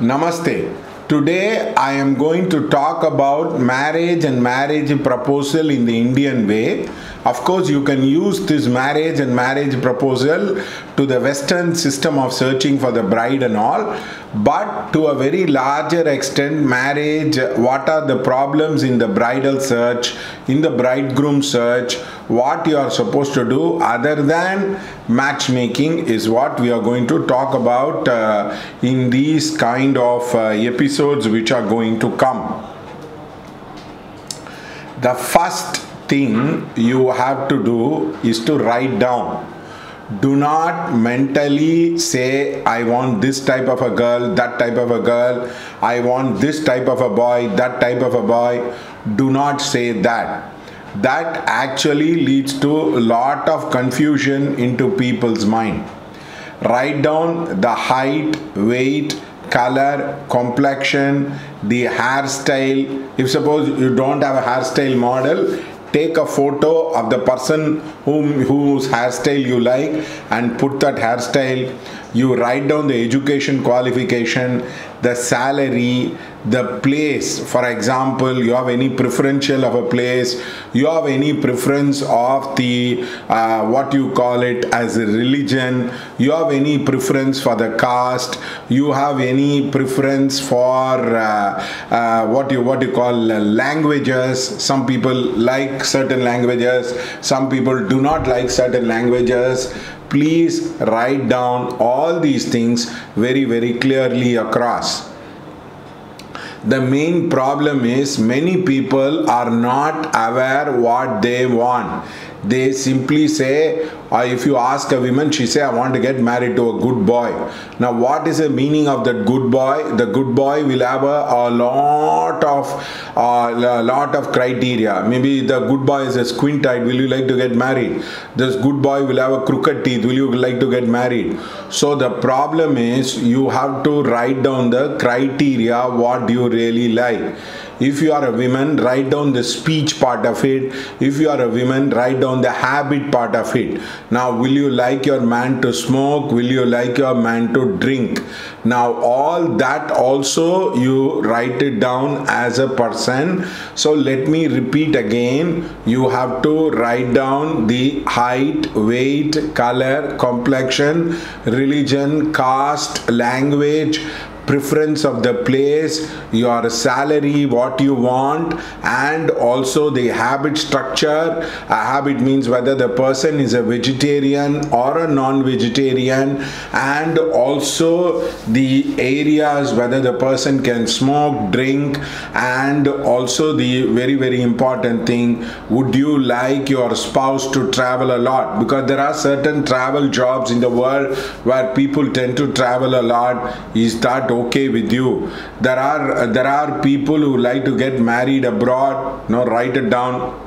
Namaste. Today I am going to talk about marriage and marriage proposal in the Indian way. Of course, you can use this marriage and marriage proposal to the Western system of searching for the bride and all. But to a very larger extent, marriage, what are the problems in the bridal search, in the bridegroom search, what you are supposed to do other than matchmaking is what we are going to talk about in these kind of episodes which are going to come. The first thing you have to do is to write down. Do not mentally say, I want this type of a girl, that type of a girl, I want this type of a boy, that type of a boy. Do not say that. That actually leads to a lot of confusion into people's mind. Write down the height, weight, color, complexion, the hairstyle. If suppose you don't have a hairstyle model, take a photo of the person whose hairstyle you like and put that hairstyle. You write down the education qualification, the salary, the place. For example, you have any preferential of a place, you have any preference of the what you call it as a religion, you have any preference for the caste, you have any preference for what you call languages. Some people like certain languages, some people do not like certain languages. Please write down all these things very clearly across. The main problem is many people are not aware what they want. They simply say, if you ask a woman, she say, I want to get married to a good boy. Now, what is the meaning of that good boy? The good boy will have a lot of criteria. Maybe the good boy is a squint-eyed. Will you like to get married? This good boy will have a crooked teeth. Will you like to get married? So the problem is you have to write down the criteria what you really like. If you are a woman, write down the speech part of it. If you are a woman, write down the habit part of it. Now, will you like your man to smoke? Will you like your man to drink? Now, all that also you write it down as a person. So, let me repeat again. You have to write down the height, weight, color, complexion, religion, caste, language, preference of the place, your salary, what you want, and also the habit structure. A habit means whether the person is a vegetarian or a non-vegetarian, and also the areas whether the person can smoke, drink, and also the very important thing, would you like your spouse to travel a lot? Because there are certain travel jobs in the world where people tend to travel a lot. Is that okay with you? There are people who like to get married abroad. No, write it down.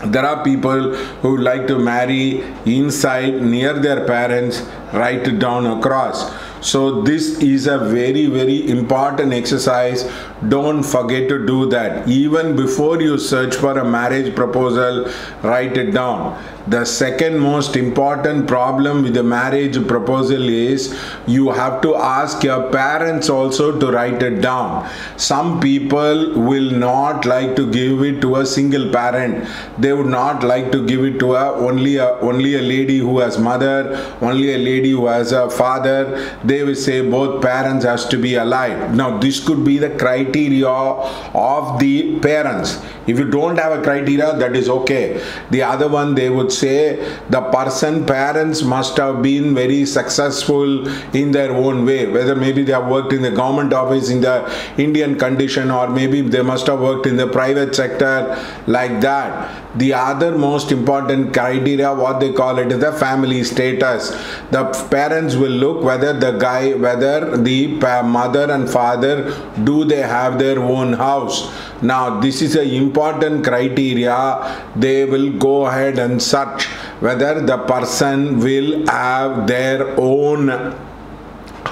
There are people who like to marry inside near their parents. Write it down across. So this is a very important exercise. Don't forget to do that. Even before you search for a marriage proposal, write it down. The second most important problem with the marriage proposal is you have to ask your parents also to write it down. Some people will not like to give it to a single parent. They would not like to give it to only a lady who has mother, only a lady who has a father. They will say both parents has to be alive. Now, this could be the criteria of the parents. If you don't have a criteria, that is okay. The other one, they would say the parents must have been very successful in their own way. Whether maybe they have worked in the government office in the Indian condition, or maybe they must have worked in the private sector, like that. The other most important criteria, what they call it, is the family status. The parents will look whether the mother and father, do they have their own house. Now, this is an important criteria. They will go ahead and search whether the person will have their own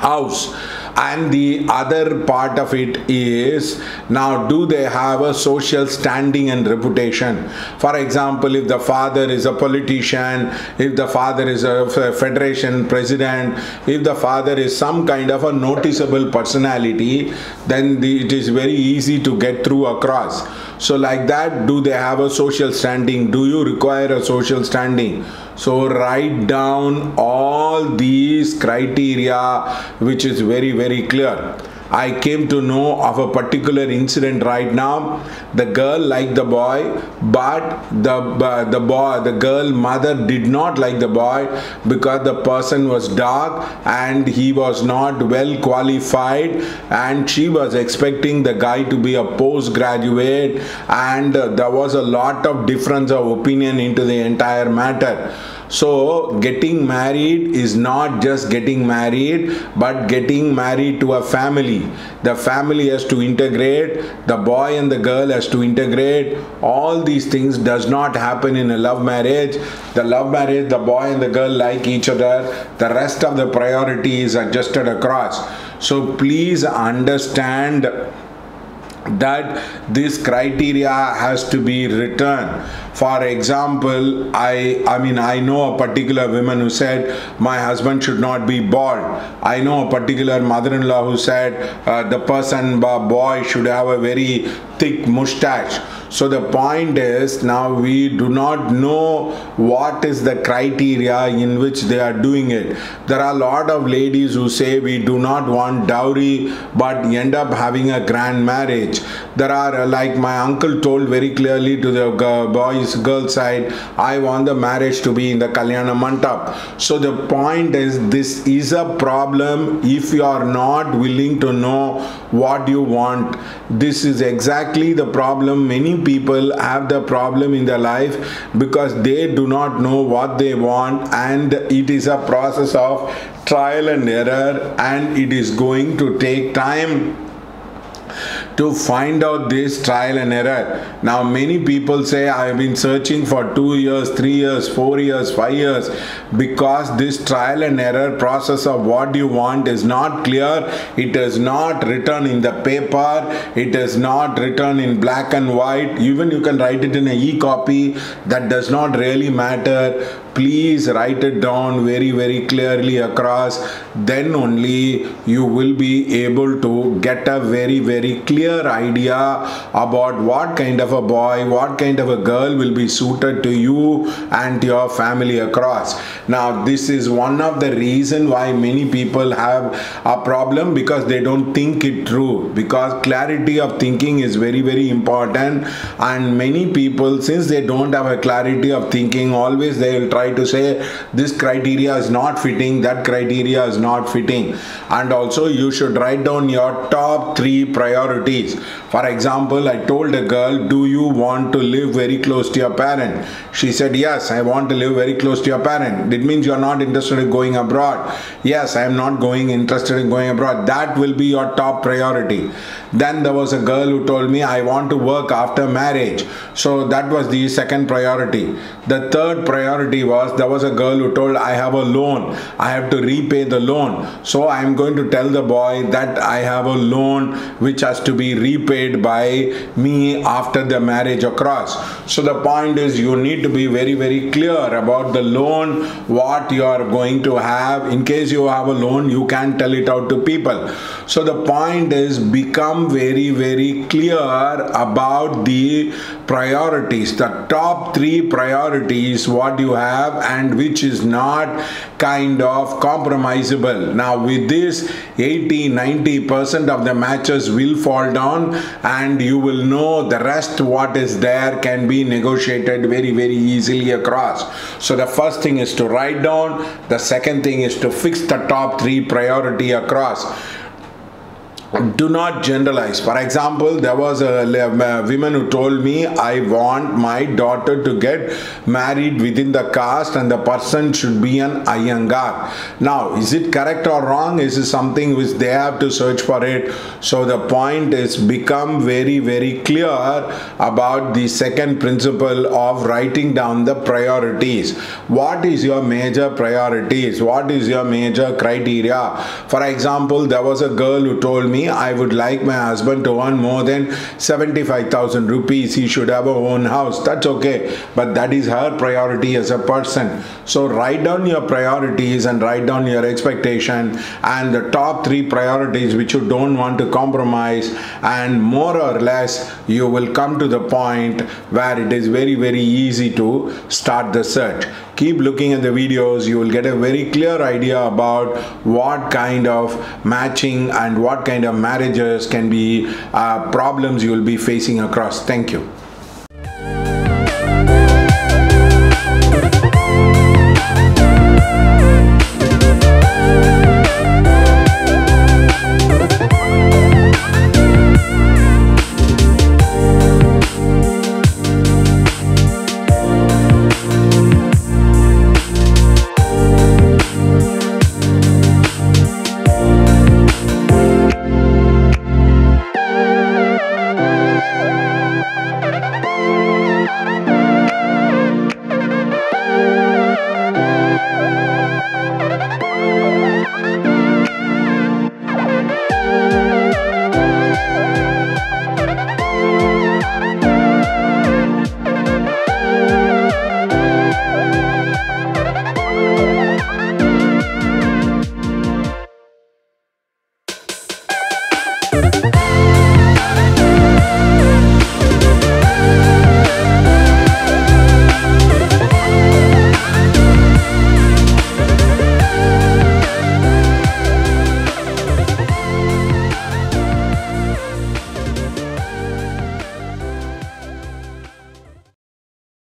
house. And the other part of it is, now do they have a social standing and reputation? For example, if the father is a politician, if the father is a federation president, if the father is some kind of a noticeable personality, then it is very easy to get through across. So like that, do they have a social standing? Do you require a social standing? So write down all these criteria, which is very, very clear. I came to know of a particular incident right now. The girl liked the boy, but the girl mother did not like the boy because the person was dark and he was not well qualified, and she was expecting the guy to be a postgraduate, and there was a lot of difference of opinion into the entire matter. So getting married is not just getting married, but getting married to a family. The family has to integrate, the boy and the girl has to integrate. All these things does not happen in a love marriage. The love marriage, the boy and the girl like each other. The rest of the priority is adjusted across. So please understand that this criteria has to be written. For example, I know a particular woman who said my husband should not be bald. I know a particular mother-in-law who said the boy should have a very thick mustache. So the point is, now we do not know what is the criteria in which they are doing it. There are a lot of ladies who say we do not want dowry but end up having a grand marriage. There are, like my uncle told very clearly to the girl side, I want the marriage to be in the Kalyana Mandap. So the point is, this is a problem if you are not willing to know what you want. This is exactly the problem. Many people have the problem in their life because they do not know what they want, and it is a process of trial and error, and it is going to take time to find out this trial and error. Now many people say I have been searching for 2 years, 3 years, 4 years, 5 years, because this trial and error process of what you want is not clear. It is not written in the paper. It is not written in black and white. Even you can write it in an e-copy. That does not really matter. Please write it down very, very clearly across. Then only you will be able to get a very, very clear idea about what kind of a boy, what kind of a girl will be suited to you and your family across. Now this is one of the reasons why many people have a problem, because they don't think it through, because clarity of thinking is very, very important. And many people, since they don't have a clarity of thinking, always they will try to say this criteria is not fitting, that criteria is not fitting. And also you should write down your top 3 priorities. For example, I told a girl, do you want to live very close to your parent? She said, yes, I want to live very close to your parent. It means you are not interested in going abroad. Yes, I am not interested in going abroad. That will be your top priority. Then there was a girl who told me, I want to work after marriage. So that was the second priority. The third priority was, there was a girl who told, I have a loan. I have to repay the loan. So I am going to tell the boy that I have a loan which has to be repaid by me after the marriage across. So the point is, you need to be very, very clear about the loan, what you are going to have. In case you have a loan, you can tell it out to people. So the point is, become very, very clear about the priorities, the top 3 priorities, what you have and which is not kind of compromisable. Now with this, 80-90% of the matches will fall down, and you will know the rest, what is there can be negotiated very, very easily across. So the first thing is to write down. The second thing is to fix the top 3 priority across. do not generalize. For example, there was a woman who told me, I want my daughter to get married within the caste and the person should be an Iyengar. Now, is it correct or wrong? Is it something which they have to search for it? So the point is become very, very clear about the second principle of writing down the priorities. What is your major priorities? What is your major criteria? For example, there was a girl who told me, I would like my husband to earn more than 75,000 rupees. He should have a own house. That's okay. But that is her priority as a person. So write down your priorities and write down your expectation and the top 3 priorities which you don't want to compromise, and more or less you will come to the point where it is very, very easy to start the search. Keep looking at the videos. You will get a very clear idea about what kind of matching and what kind of marriages can be problems you will be facing across. Thank you.